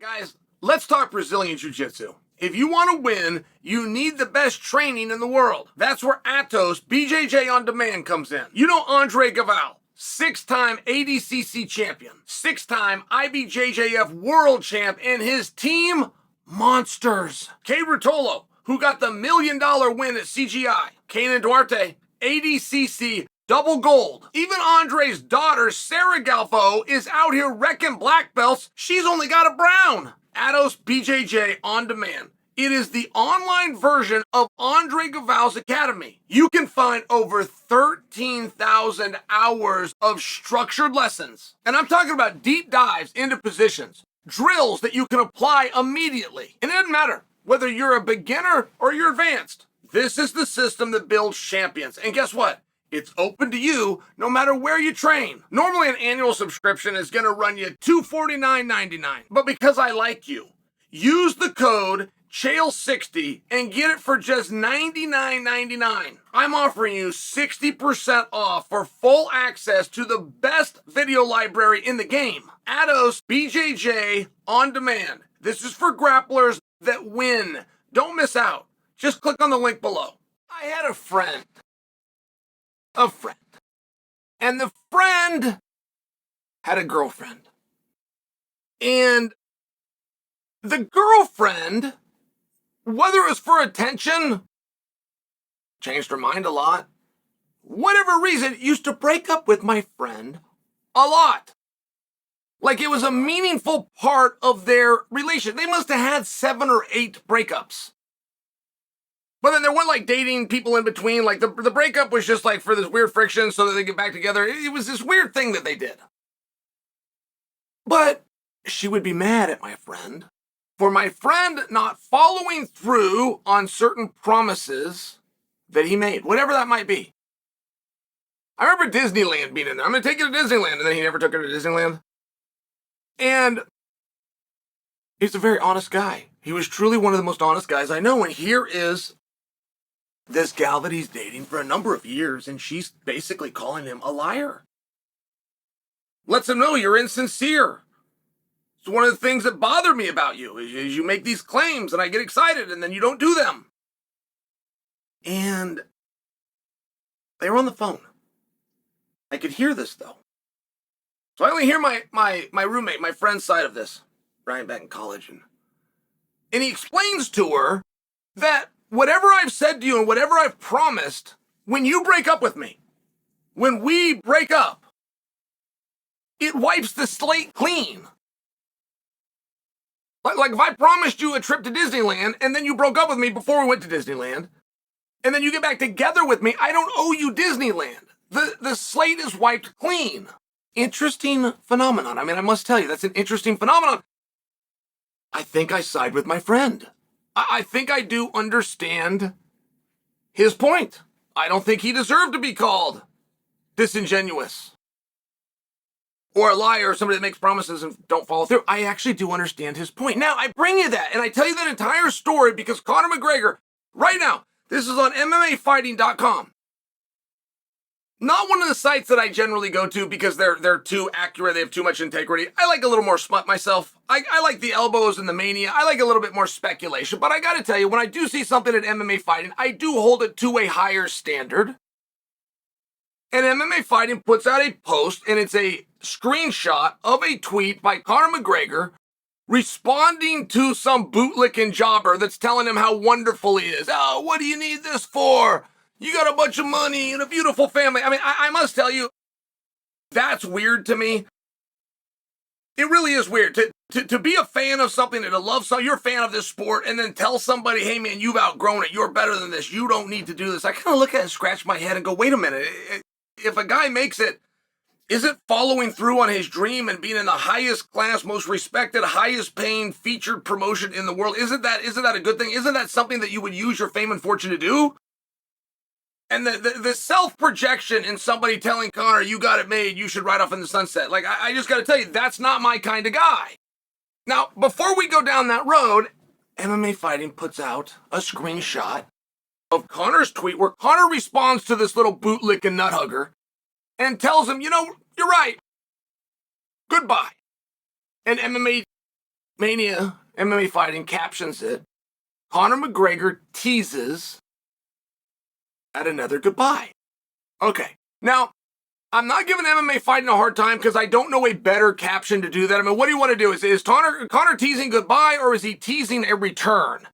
Guys, let's talk Brazilian Jiu-Jitsu. If you want to win, you need the best training in the world. That's where Atos BJJ On Demand comes in. You know Andre Galvão, 6-time ADCC champion, 6-time IBJJF world champ, and his team, monsters. Kay Rutolo, who got the $1 million win at CGI. Kaynan Duarte, ADCC double gold. Even Andre's daughter, Sarah Galvão, is out here wrecking black belts. She's only got a brown. Atos BJJ On Demand. It is the online version of Andre Galvão's academy. You can find over 13,000 hours of structured lessons. And I'm talking about deep dives into positions, drills that you can apply immediately. And it doesn't matter whether you're a beginner or you're advanced. This is the system that builds champions. And guess what? It's open to you no matter where you train. Normally an annual subscription is going to run you $249.99. But because I like you, use the code Chael60 and get it for just $99.99. I'm offering you 60% off for full access to the best video library in the game. Atos BJJ On Demand. This is for grapplers that win. Don't miss out. Just click on the link below. I had a friend. And the friend had a girlfriend. And the girlfriend, whether it was for attention, changed her mind a lot, whatever reason, used to break up with my friend a lot. Like it was a meaningful part of their relation. They must have had 7 or 8 breakups. But then there weren't like dating people in between. Like the breakup was just like for this weird friction so that they get back together. It was this weird thing that they did. But she would be mad at my friend for my friend not following through on certain promises that he made, whatever that might be. I remember Disneyland being in there. I'm going to take you to Disneyland. And then he never took her to Disneyland. And he's a very honest guy. He was truly one of the most honest guys I know. And here is this gal that he's dating for a number of years, and she's basically calling him a liar. Lets him know you're insincere. It's one of the things that bother me about you, is you make these claims, and I get excited, and then you don't do them. And they were on the phone. I could hear this, though. So I only hear my roommate, my friend's side of this, Brian, back in college. And he explains to her that whatever I've said to you and whatever I've promised, when you break up with me, when we break up, it wipes the slate clean. Like if I promised you a trip to Disneyland and then you broke up with me before we went to Disneyland, and then you get back together with me, I don't owe you Disneyland. The slate is wiped clean. Interesting phenomenon. I mean, I must tell you, that's an interesting phenomenon. I think I side with my friend. I think I do understand his point. I don't think he deserved to be called disingenuous or a liar or somebody that makes promises and don't follow through. I actually do understand his point. Now, I bring you that, and I tell you that entire story because Conor McGregor, right now, this is on MMAfighting.com. Not one of the sites that I generally go to because they're too accurate. They have too much integrity. I like a little more smut myself. I like the elbows and the mania. I like a little bit more speculation. But I got to tell you, when I do see something at MMA Fighting, I do hold it to a higher standard. And MMA Fighting puts out a post, and it's a screenshot of a tweet by Conor McGregor responding to some bootlicking jobber that's telling him how wonderful he is. Oh, what do you need this for? You got a bunch of money and a beautiful family. I mean, I must tell you, that's weird to me. It really is weird to be a fan of something and to love something. You're a fan of this sport and then tell somebody, hey man, you've outgrown it. You're better than this. You don't need to do this. I kind of look at it and scratch my head and go, wait a minute. If a guy makes it, isn't following through on his dream and being in the highest class, most respected, highest paying featured promotion in the world, isn't that a good thing? Isn't that something that you would use your fame and fortune to do? And the self-projection in somebody telling Conor, you got it made, you should ride off in the sunset. Like, I just got to tell you, that's not my kind of guy. Now, before we go down that road, MMA Fighting puts out a screenshot of Conor's tweet where Conor responds to this little bootlicking nut hugger and tells him, you know, you're right. Goodbye. And MMA Mania MMA Fighting captions it, Conor McGregor teases at another goodbye. Okay, now, I'm not giving MMA Fighting a hard time because I don't know a better caption to do that. I mean, what do you want to do? Is Conor teasing goodbye or is he teasing a return?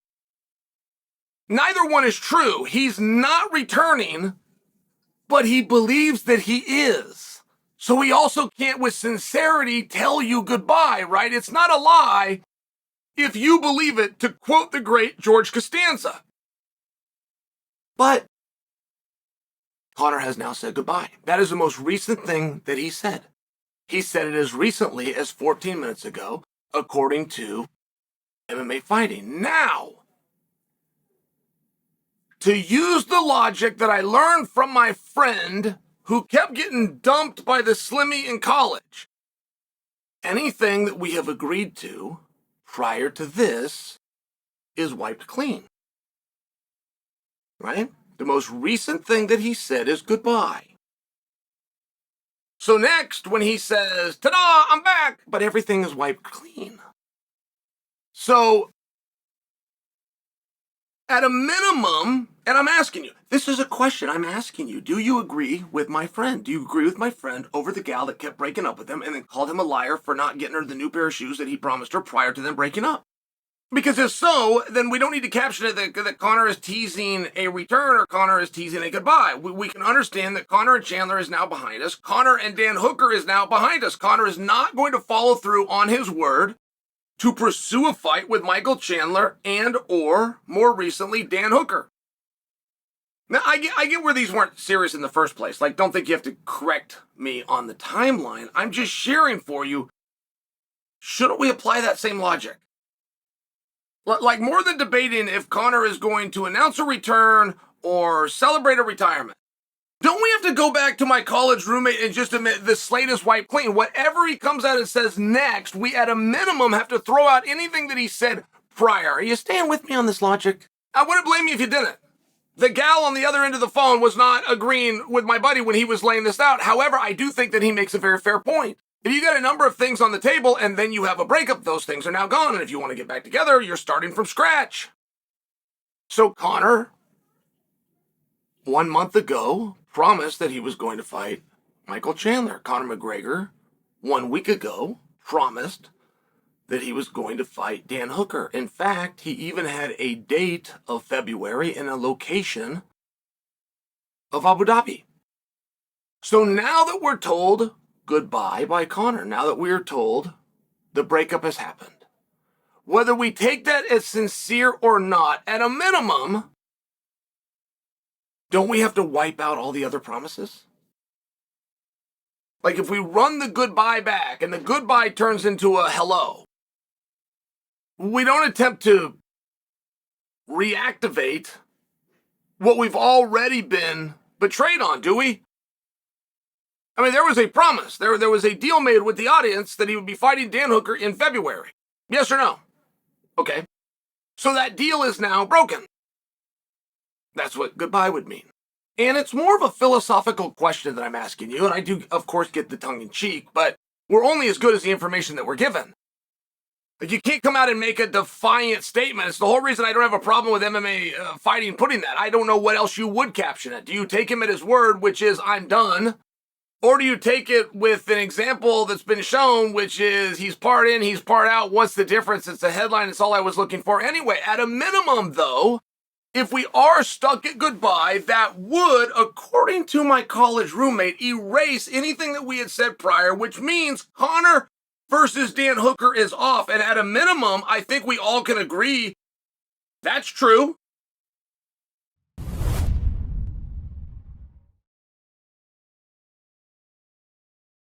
Neither one is true. He's not returning, but he believes that he is. So he also can't with sincerity tell you goodbye, right? It's not a lie if you believe it, to quote the great George Costanza. But Conor has now said goodbye. That is the most recent thing that he said. He said it as recently as 14 minutes ago, according to MMA Fighting. Now, to use the logic that I learned from my friend who kept getting dumped by the Slimmy in college, anything that we have agreed to prior to this is wiped clean. Right? The most recent thing that he said is goodbye. So next, when he says, ta-da, I'm back, but everything is wiped clean. So, at a minimum, and I'm asking you, this is a question I'm asking you, do you agree with my friend? Do you agree with my friend over the gal that kept breaking up with him and then called him a liar for not getting her the new pair of shoes that he promised her prior to them breaking up? Because if so, then we don't need to caption it that Conor is teasing a return or Conor is teasing a goodbye. We can understand that Conor and Chandler is now behind us. Conor and Dan Hooker is now behind us. Conor is not going to follow through on his word to pursue a fight with Michael Chandler and or, more recently, Dan Hooker. Now, I get where these weren't serious in the first place. Like, don't think you have to correct me on the timeline. I'm just sharing for you, shouldn't we apply that same logic? Like, more than debating if Conor is going to announce a return or celebrate a retirement, don't we have to go back to my college roommate and just admit the slate is wiped clean? Whatever he comes out and says next, we at a minimum have to throw out anything that he said prior. Are you staying with me on this logic? I wouldn't blame you if you didn't. The gal on the other end of the phone was not agreeing with my buddy when he was laying this out. However, I do think that he makes a very fair point. If you got a number of things on the table and then you have a breakup, those things are now gone. And if you want to get back together, you're starting from scratch. So Conor, 1 month ago, promised that he was going to fight Michael Chandler. Conor McGregor, 1 week ago, promised that he was going to fight Dan Hooker. In fact, he even had a date of February and a location of Abu Dhabi. So now that we're told goodbye by Conor, now that we're told the breakup has happened, whether we take that as sincere or not, at a minimum, don't we have to wipe out all the other promises? Like, if we run the goodbye back and the goodbye turns into a hello, we don't attempt to reactivate what we've already been betrayed on, do we? I mean, there was a promise. There was a deal made with the audience that he would be fighting Dan Hooker in February. Yes or no? Okay. So that deal is now broken. That's what goodbye would mean. And it's more of a philosophical question that I'm asking you, and I do, of course, get the tongue-in-cheek, but we're only as good as the information that we're given. Like, you can't come out and make a defiant statement. It's the whole reason I don't have a problem with MMA Fighting putting that. I don't know what else you would caption it. Do you take him at his word, which is, I'm done? Or do you take it with an example that's been shown, which is, he's part in, he's part out, what's the difference? It's a headline, it's all I was looking for. Anyway, at a minimum, though, if we are stuck at goodbye, that would, according to my college roommate, erase anything that we had said prior, which means Conor versus Dan Hooker is off. And at a minimum, I think we all can agree that's true.